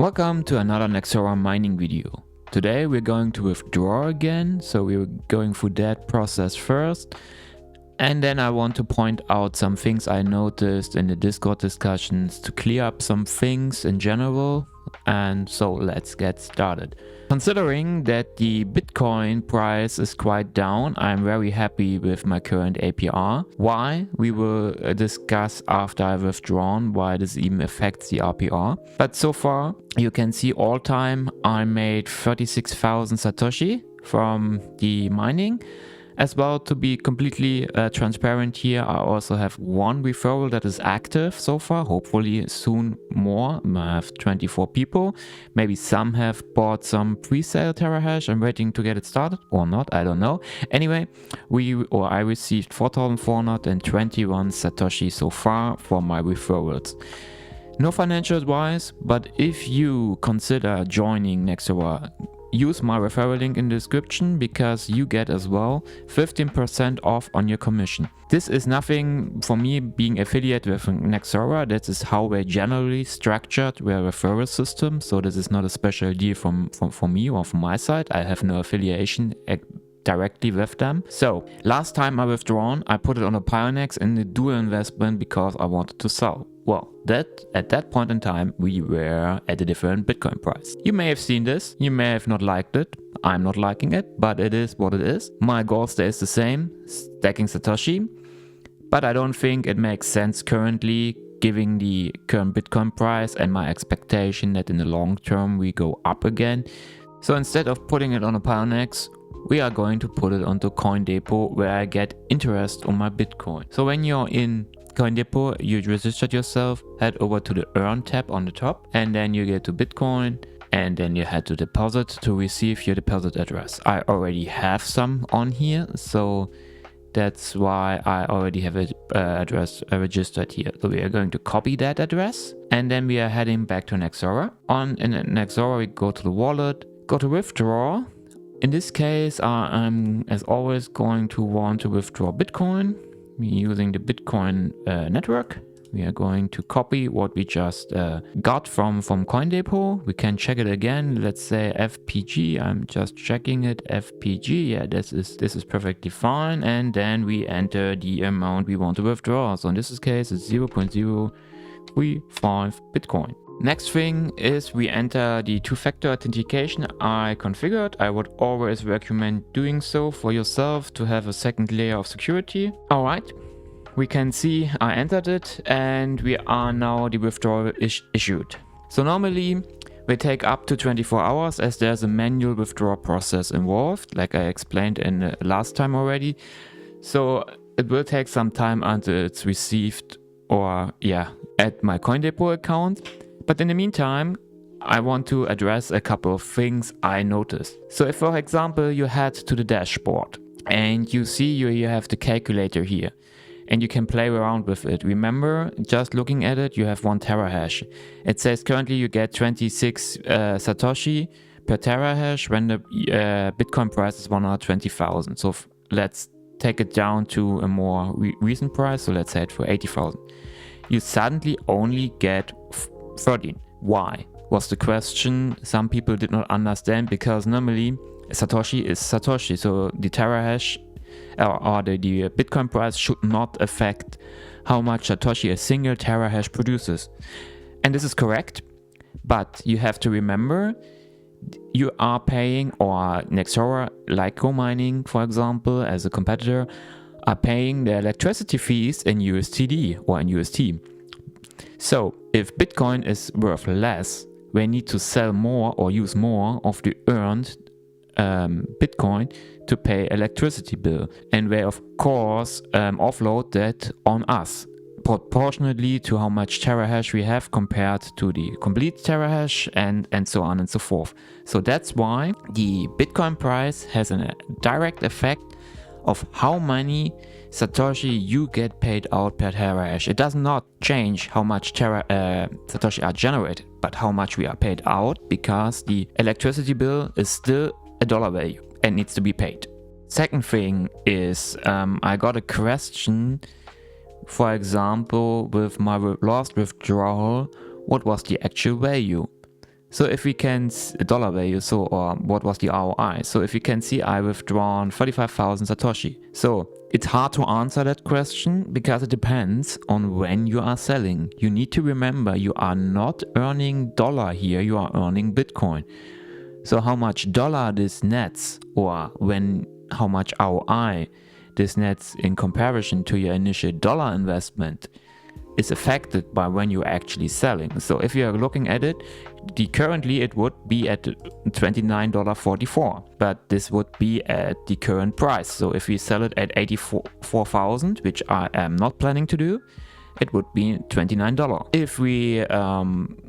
Welcome to another Nexoramining video. Today we're going to withdraw again, so we're going through that process first. And then I want to point out some things I noticed in the Discord discussions to clear up some things in general. And so let's get started. Considering that the Bitcoin price is quite down, I'm very happy with my current APR. Why? We will discuss after I've withdrawn why this even affects the APR. But so far, you can see all time I made 36,000 Satoshi from the mining. As well, to be completely transparent here, I also have one referral that is active so far, hopefully soon more. I have 24 people. Maybe some have bought some pre-sale TeraHash. I'm waiting to get it started or not, I don't know. Anyway, I received 4,421 Satoshi so far from my referrals. No financial advice, but if you consider joining Nexora, use my referral link in the description because you get as well 15% off on your commission. This is nothing for me being affiliate with Nexora. That is how they generally structured their referral system. So this is not a special deal for me or from my side. I have no affiliation directly with them. So last time I withdrawn, I put it on a Pionex in the dual investment because I wanted to sell. Well, at that point in time, we were at a different Bitcoin price. You may have seen this, you may have not liked it. I'm not liking it, but it is what it is. My goal stays the same, stacking Satoshi. But I don't think it makes sense currently, given the current Bitcoin price and my expectation that in the long term we go up again. So instead of putting it on a Pionex, we are going to put it onto Coindepo, where I get interest on my Bitcoin. So when you're in Coindepo, you registered yourself, head over to the Earn tab on the top, and then you get to Bitcoin, and then you head to deposit to receive your deposit address. I already have some on here, so that's why I already have an address registered here. So we are going to copy that address, and then we are heading back to Nexora. In Nexora, we go to the wallet, go to withdraw. In this case, I'm as always going to want to withdraw Bitcoin. Using the Bitcoin network, we are going to copy what we just got from Coindepo. We can check it again. Let's say FPG. I'm just checking it. FPG. Yeah, this is perfectly fine. And then we enter the amount we want to withdraw. So in this case, it's 0.035 Bitcoin. Next thing is we enter the two-factor authentication I configured. I would always recommend doing so for yourself to have a second layer of security. Alright, we can see I entered it and we are now the withdrawal issued. So normally we take up to 24 hours as there's a manual withdrawal process involved, like I explained in the last time already. So it will take some time until it's received or at my Coindepo account. But in the meantime, I want to address a couple of things I noticed. So if, for example, you head to the dashboard and you see you have the calculator here and you can play around with it. Remember, just looking at it, you have 1 terahash. It says currently you get 26 Satoshi per terahash when the Bitcoin price is 120,000. So let's take it down to a more recent price. So let's say it for 80,000. You suddenly only get 13. Why? Was the question some people did not understand, because normally Satoshi is Satoshi, so the terahash or the Bitcoin price should not affect how much Satoshi a single terahash produces. And this is correct, but you have to remember you are paying, or Nexora, like GoMining for example, as a competitor, are paying the electricity fees in USDT or in UST. So if Bitcoin is worth less, we need to sell more or use more of the earned Bitcoin to pay electricity bill. And we of course offload that on us proportionately to how much terahash we have compared to the complete terahash and so on and so forth. So that's why the Bitcoin price has a direct effect of how many Satoshi you get paid out per terahash. It does not change how much Satoshi are generated, but how much we are paid out, because the electricity bill is still a dollar value and needs to be paid. Second thing is I got a question, for example, with my last withdrawal, what was the actual value? So if we can, dollar value, so, or what was the ROI? So if you can see, I withdrawn 35,000 Satoshi. So it's hard to answer that question because it depends on when you are selling. You need to remember you are not earning dollar here, you are earning Bitcoin. So how much dollar this nets, or how much ROI this nets in comparison to your initial dollar investment, is affected by when you're actually selling. So if you're looking at it, currently it would be at $29.44, but this would be at the current price. So if we sell it at 84,000, which I am not planning to do, it would be $29. If we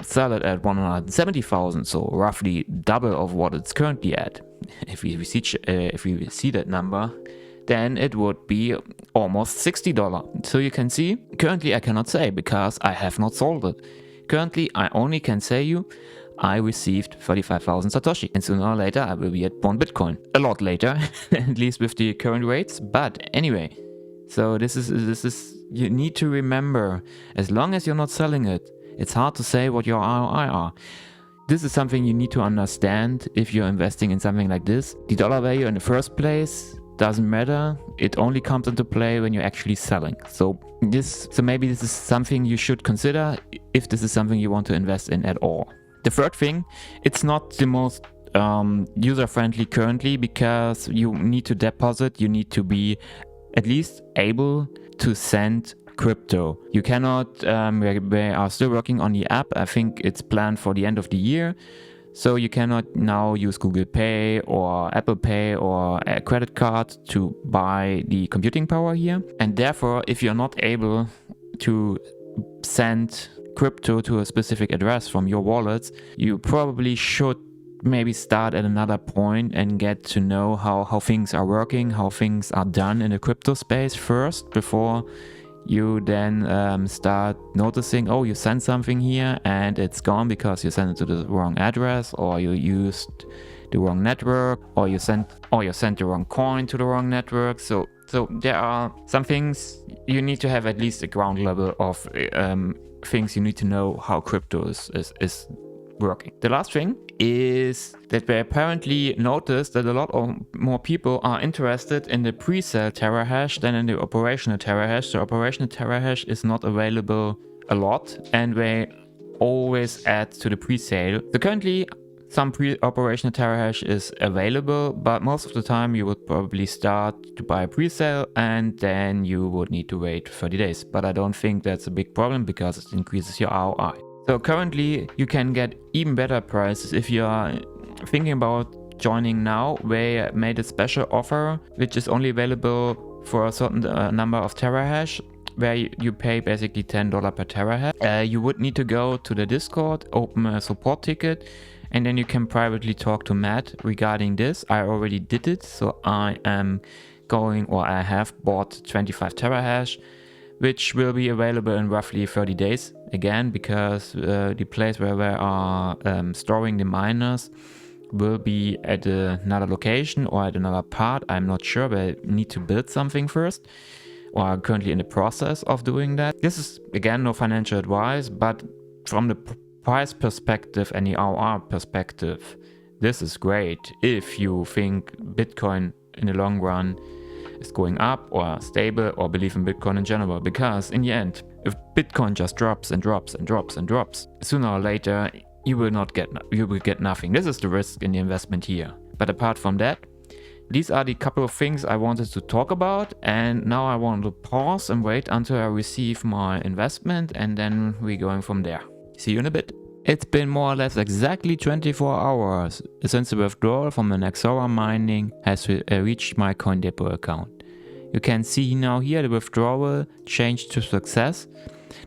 sell it at 170,000, so roughly double of what it's currently at, if we see that number, then it would be almost $60. So you can see, currently I cannot say because I have not sold it. Currently I only can say you, I received 35,000 Satoshi, and sooner or later I will be at 1 Bitcoin. A lot later, at least with the current rates, but anyway. So this is, you need to remember, as long as you're not selling it, it's hard to say what your ROI are. This is something you need to understand if you're investing in something like this. The dollar value in the first place doesn't matter. It only comes into play when you're actually selling. So maybe this is something you should consider if this is something you want to invest in at all. The third thing, it's not the most user-friendly currently because you need to deposit, you need to be at least able to send crypto. You cannot, we are still working on the app. I think it's planned for the end of the year. So you cannot now use Google Pay or Apple Pay or a credit card to buy the computing power here. And therefore, if you're not able to send crypto to a specific address from your wallets, you probably should maybe start at another point and get to know how things are working, how things are done in the crypto space first, before you then start noticing, oh, you sent something here and it's gone because you sent it to the wrong address, or you used the wrong network, or you sent the wrong coin to the wrong network. So there are some things you need to have at least a ground level of things you need to know how crypto is working. The last thing is that we apparently noticed that a lot of more people are interested in the pre-sale terahash than in the operational terahash. The operational terahash is not available a lot, and they always add to the pre-sale. So currently some operational terahash is available, but most of the time you would probably start to buy a pre-sale and then you would need to wait 30 days. But I don't think that's a big problem because it increases your ROI. So currently you can get even better prices if you are thinking about joining now. They made a special offer which is only available for a certain number of terahash, where you pay basically $10 per terahash. You would need to go to the Discord, open a support ticket, and then you can privately talk to Matt regarding this. I already did it, so I have bought 25 terahash, which will be available in roughly 30 days. Again, because the place where we are storing the miners will be at another location or at another part. I'm not sure, but I need to build something first, or I'm currently in the process of doing that. This is, again, no financial advice, but from the price perspective and the ROI perspective, this is great if you think Bitcoin in the long run is going up or stable, or believe in Bitcoin in general. Because in the end, if Bitcoin just drops and drops and drops and drops, sooner or later you will get nothing. This is the risk in the investment here. But apart from that, these are the couple of things I wanted to talk about, and now I want to pause and wait until I receive my investment, and then we're going from there. See you in a bit. It's been more or less exactly 24 hours since the withdrawal from the Nexoramining has reached my Coindepo account. You can see now here the withdrawal changed to success.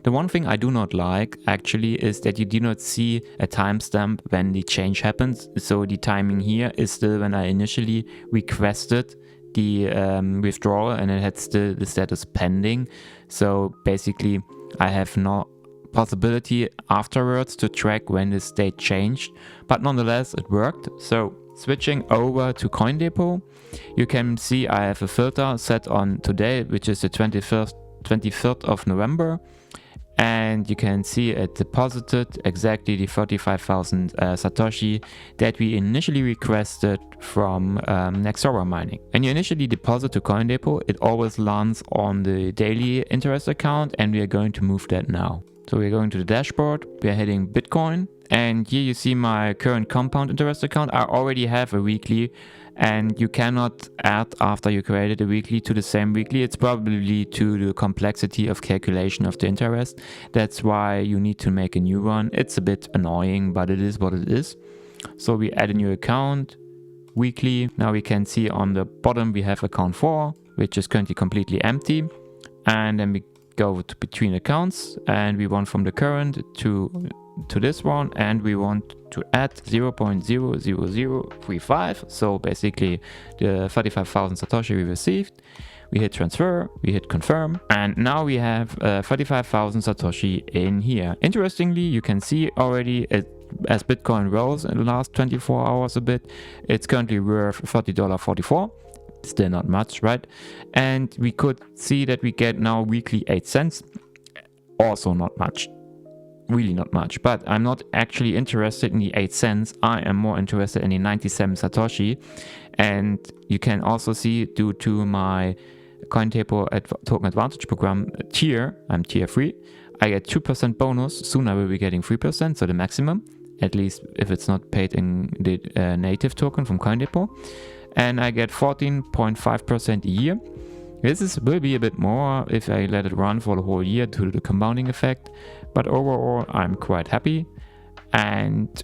The one thing I do not like actually is that you do not see a timestamp when the change happens. So the timing here is still when I initially requested the withdrawal, and it had still the status pending. So basically I have no possibility afterwards to track when the state changed, but nonetheless it worked. So switching over to Coindepo, you can see I have a filter set on today, which is the 23rd of November, And you can see it deposited exactly the 35,000 Satoshi that we initially requested from Nexoramining. When you initially deposit to Coindepo, it always lands on the daily interest account, and we are going to move that now. So we're going to the dashboard, we're heading Bitcoin, and here you see my current compound interest account. I already have a weekly, and you cannot add after you created a weekly to the same weekly. It's probably to the complexity of calculation of the interest. That's why you need to make a new one. It's a bit annoying, but it is what it is. So we add a new account, weekly. Now we can see on the bottom we have account 4, which is currently completely empty. And then we go to between accounts, and we want from the current to this one, and we want to add 0.00035. So basically the 35,000 Satoshi we received. We hit transfer, we hit confirm, and now we have 35,000 Satoshi in here. Interestingly, you can see already as Bitcoin rose in the last 24 hours a bit, it's currently worth $30.44. Still not much, right? And we could see that we get now weekly 8 cents. Also not much. Really not much. But I'm not actually interested in the 8 cents. I am more interested in the 97 Satoshi. And you can also see, due to my Coindepo token advantage program tier, I'm tier 3, I get 2% bonus. Soon I will be getting 3%, so the maximum, at least if it's not paid in the native token from Coindepo. And I get 14.5% a year. This will be a bit more if I let it run for the whole year due to the compounding effect. But overall, I'm quite happy. And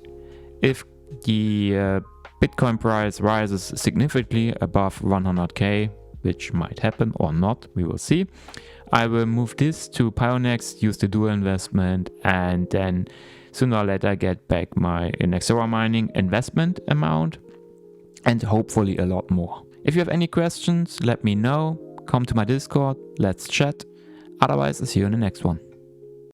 if the Bitcoin price rises significantly above 100k, which might happen or not, we will see, I will move this to Pionex, use the dual investment, and then sooner or later get back my Nexoramining investment amount, and hopefully a lot more. If you have any questions, let me know. Come to my Discord, let's chat. Otherwise, I'll see you in the next one.